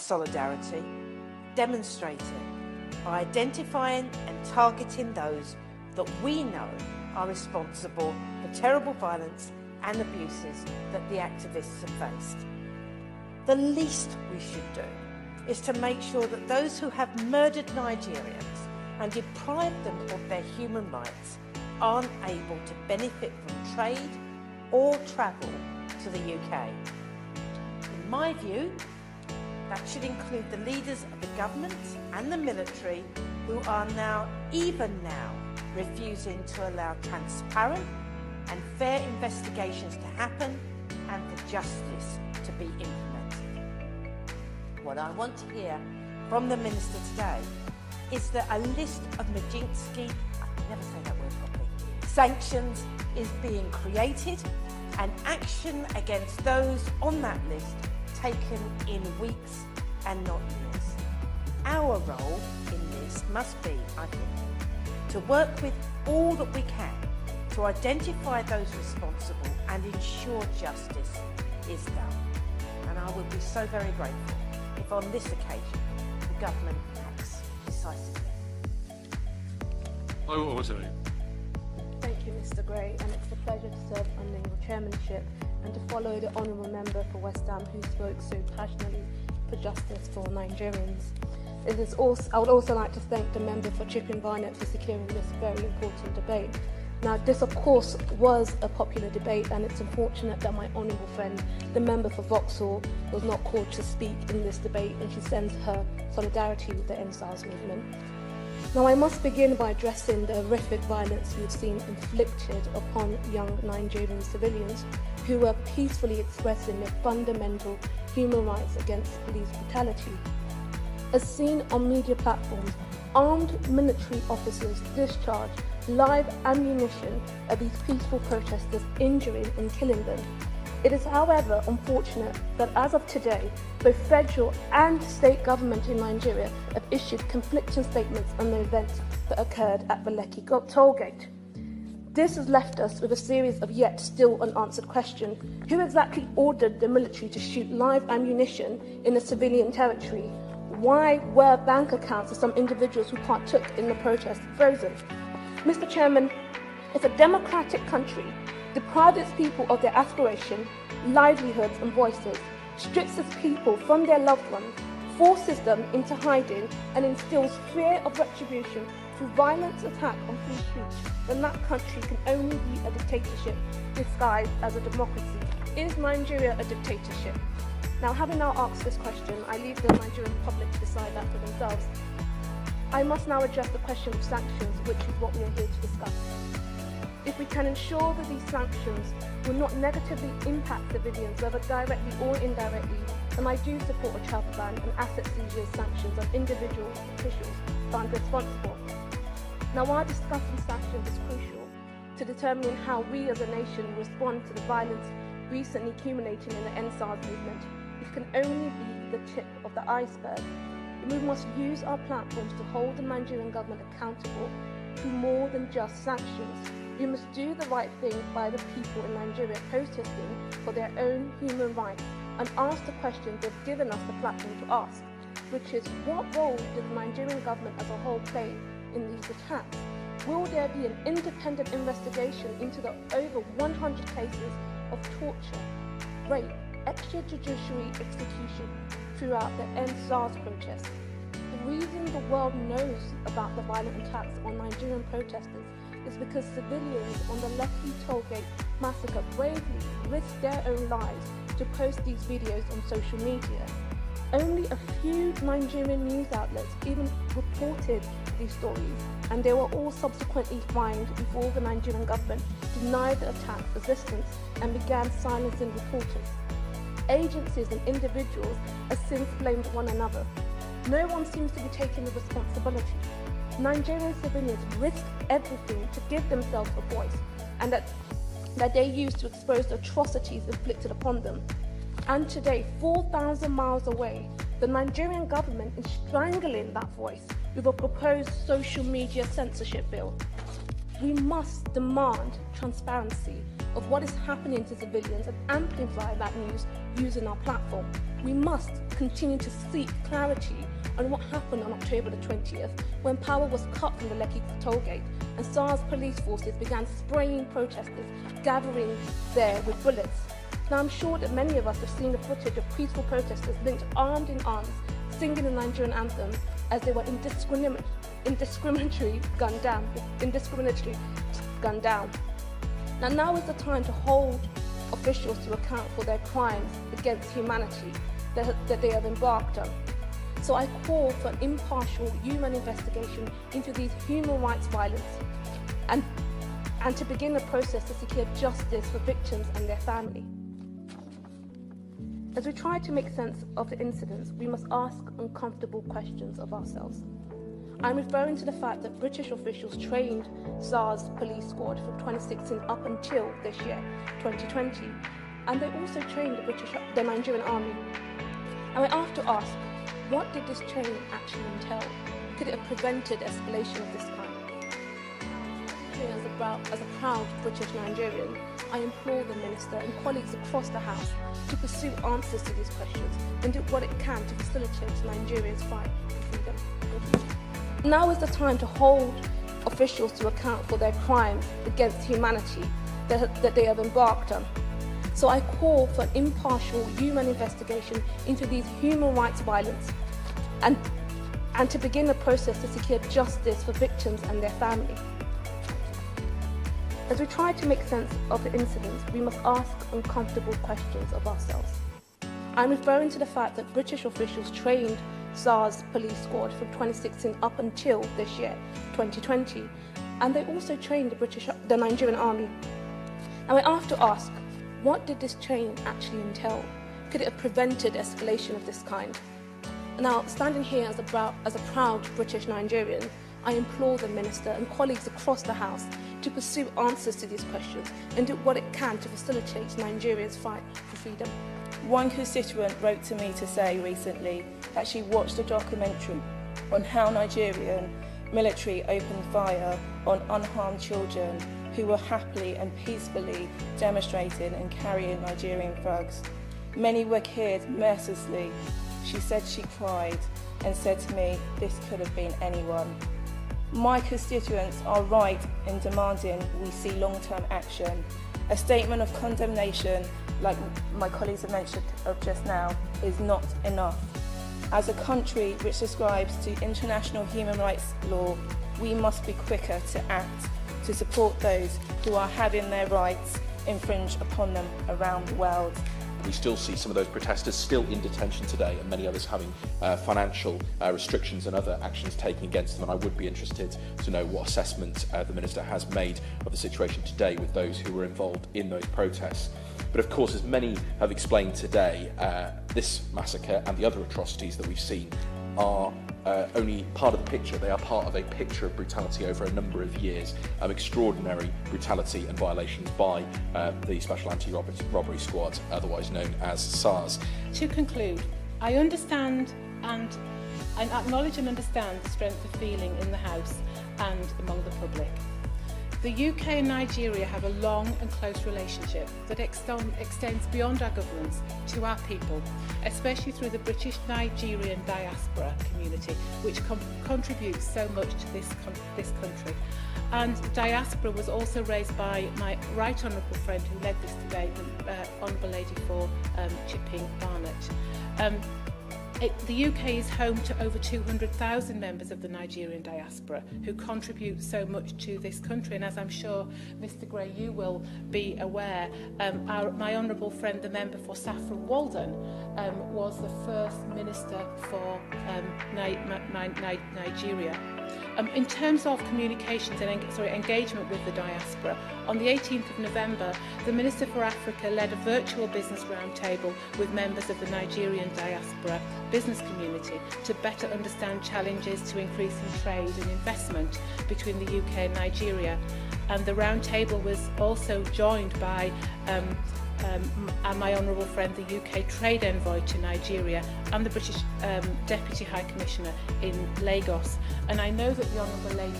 solidarity, demonstrated by identifying and targeting those that we know are responsible for terrible violence and abuses that the activists have faced. The least we should do is to make sure that those who have murdered Nigerians and deprived them of their human rights aren't able to benefit from trade or travel to the UK. In my view, that should include the leaders of the government and the military who are even now, refusing to allow transparent and fair investigations to happen and for justice to be implemented. What I want to hear from the Minister today is that a list of Majinsky, I can never say that word properly, sanctions is being created and action against those on that list taken in weeks and not years. Our role in this must be, I think, to work with all that we can to identify those responsible and ensure justice is done. And I would be so very grateful if on this occasion the government acts decisively. Thank you, Mr. Gray, and it's a pleasure to serve under your chairmanship and to follow the honourable member for West Ham who spoke so passionately for justice for Nigerians. I would also like to thank the member for Chipping Barnett for securing this very important debate. Now, this of course was a popular debate, and it's unfortunate that my honourable friend, the member for Vauxhall, was not called to speak in this debate, and she sends her solidarity with the STÄRS movement. Now, I must begin by addressing the horrific violence we've seen inflicted upon young Nigerian civilians who were peacefully expressing their fundamental human rights against police brutality. As seen on media platforms, armed military officers discharge live ammunition at these peaceful protesters, injuring and killing them. It is, however, unfortunate that as of today, both federal and state government in Nigeria have issued conflicting statements on the events that occurred at the Lekki tollgate. This has left us with a series of yet still unanswered questions. Who exactly ordered the military to shoot live ammunition in a civilian territory? Why were bank accounts of some individuals who partook in the protest frozen? Mr. Chairman, if a democratic country deprives its people of their aspiration, livelihoods and voices, strips its people from their loved ones, forces them into hiding and instills fear of retribution through violent attack on free speech, then that country can only be a dictatorship disguised as a democracy. Is Nigeria a dictatorship? Now, having now asked this question, I leave the Nigerian public to decide that for themselves. I must now address the question of sanctions, which is what we are here to discuss. If we can ensure that these sanctions will not negatively impact civilians, whether directly or indirectly, then I do support a travel ban and asset seizure sanctions on individual officials found responsible. Now, while discussing sanctions is crucial to determining how we as a nation respond to the violence recently accumulating in the STÄRS movement, it can only be the tip of the iceberg. We must use our platforms to hold the Nigerian government accountable through more than just sanctions. We must do the right thing by the people in Nigeria protesting for their own human rights and ask the question they've given us the platform to ask, which is, what role does the Nigerian government as a whole play in these attacks? Will there be an independent investigation into the over 100 cases of torture, rape, extrajudicial execution throughout the STÄRS protests? The reason the world knows about the violent attacks on Nigerian protesters is because civilians on the Lekki tollgate massacre bravely risked their own lives to post these videos on social media. Only a few Nigerian news outlets even reported these stories, and they were all subsequently fined before the Nigerian government denied the attack's existence and began silencing reporters. Agencies and individuals have since blamed one another. No one seems to be taking the responsibility. Nigerian civilians risked everything to give themselves a voice, and that they used to expose the atrocities inflicted upon them. And today, 4,000 miles away, the Nigerian government is strangling that voice with a proposed social media censorship bill. We must demand transparency of what is happening to civilians and amplify that news using our platform. We must continue to seek clarity on what happened on October the 20th when power was cut from the Lekki tollgate and SARS police forces began spraying protesters gathering there with bullets. Now, I'm sure that many of us have seen the footage of peaceful protesters linked armed in arms, singing the Nigerian anthem as they were indiscriminately gunned down. Now is the time to hold officials to account for their crimes against humanity that they have embarked on. So I call for an impartial human investigation into these human rights violence and to begin a process to secure justice for victims and their family. As we try to make sense of the incidents, we must ask uncomfortable questions of ourselves. I'm referring to the fact that British officials trained SARS police squad from 2016 up until this year, 2020, and they also trained the Nigerian army. And we have to ask, what did this training actually entail? Could it have prevented escalation of this kind? As a proud British Nigerian, I implore the Minister and colleagues across the House to pursue answers to these questions and do what it can to facilitate Nigerians' fight for freedom. Now is the time to hold officials to account for their crimes against humanity that they have embarked on. So I call for an impartial human investigation into these human rights violence and to begin a process to secure justice for victims and their family. As we try to make sense of the incidents, we must ask uncomfortable questions of ourselves. I'm referring to the fact that British officials trained SARS police squad from 2016 up until this year, 2020, and they also trained the Nigerian army. And we have to ask, what did this training actually entail? Could it have prevented escalation of this kind? Now, standing here as a proud British Nigerian, I implore the Minister and colleagues across the House to pursue answers to these questions and do what it can to facilitate Nigeria's fight for freedom. One constituent wrote to me to say recently that she watched a documentary on how Nigerian military opened fire on unharmed children who were happily and peacefully demonstrating and carrying Nigerian flags. Many were killed mercilessly. She said she cried and said to me, this could have been anyone. My constituents are right in demanding we see long-term action. A statement of condemnation, like my colleagues have mentioned just now, is not enough. As a country which subscribes to international human rights law, we must be quicker to act to support those who are having their rights infringed upon them around the world. We still see some of those protesters still in detention today, and many others having financial restrictions and other actions taken against them. And I would be interested to know what assessment the Minister has made of the situation today with those who were involved in those protests. But of course, as many have explained today, this massacre and the other atrocities that we've seen are only part of the picture. They are part of a picture of brutality over a number of years, of extraordinary brutality and violations by the Special Anti-Robbery Squad, otherwise known as SARS. To conclude, I understand and acknowledge and understand the strength of feeling in the House and among the public. The UK and Nigeria have a long and close relationship that extends beyond our governments to our people, especially through the British Nigerian diaspora community, which contributes so much to this country. And diaspora was also raised by my right honourable friend who led this debate, the Honourable Lady for Chipping Barnett. The UK is home to over 200,000 members of the Nigerian diaspora who contribute so much to this country, and as I'm sure Mr Gray you will be aware, my honourable friend the member for Saffron Walden was the first minister for Nigeria. In terms of communications and engagement with the diaspora, on the 18th of November, the Minister for Africa led a virtual business roundtable with members of the Nigerian diaspora business community to better understand challenges to increasing trade and investment between the UK and Nigeria. And the roundtable was also joined by my honourable friend, the UK Trade Envoy to Nigeria, and the British Deputy High Commissioner in Lagos. And I know that the Honourable Lady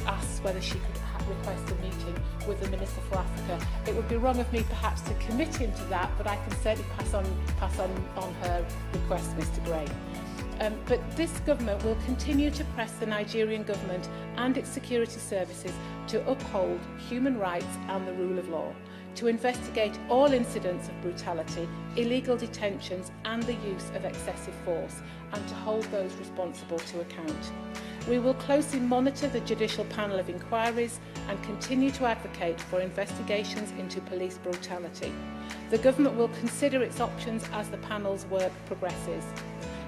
asks whether she could request a meeting with the Minister for Africa. It would be wrong of me perhaps to commit him to that, but I can certainly pass on her request, Mr Gray. But this government will continue to press the Nigerian government and its security services to uphold human rights and the rule of law, to investigate all incidents of brutality, illegal detentions and the use of excessive force, and to hold those responsible to account. We will closely monitor the Judicial Panel of Inquiries and continue to advocate for investigations into police brutality. The government will consider its options as the panel's work progresses.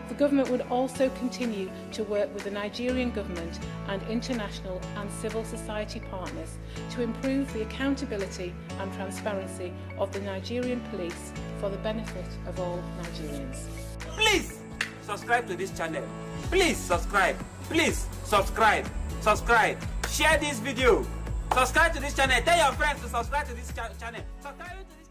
The government would also continue to work with the Nigerian government and international and civil society partners to improve the accountability and transparency of the Nigerian police for the benefit of all Nigerians. Please subscribe to this channel. Please subscribe. Please subscribe. Subscribe. Share this video. Subscribe to this channel. Tell your friends to subscribe to this channel. Subscribe to this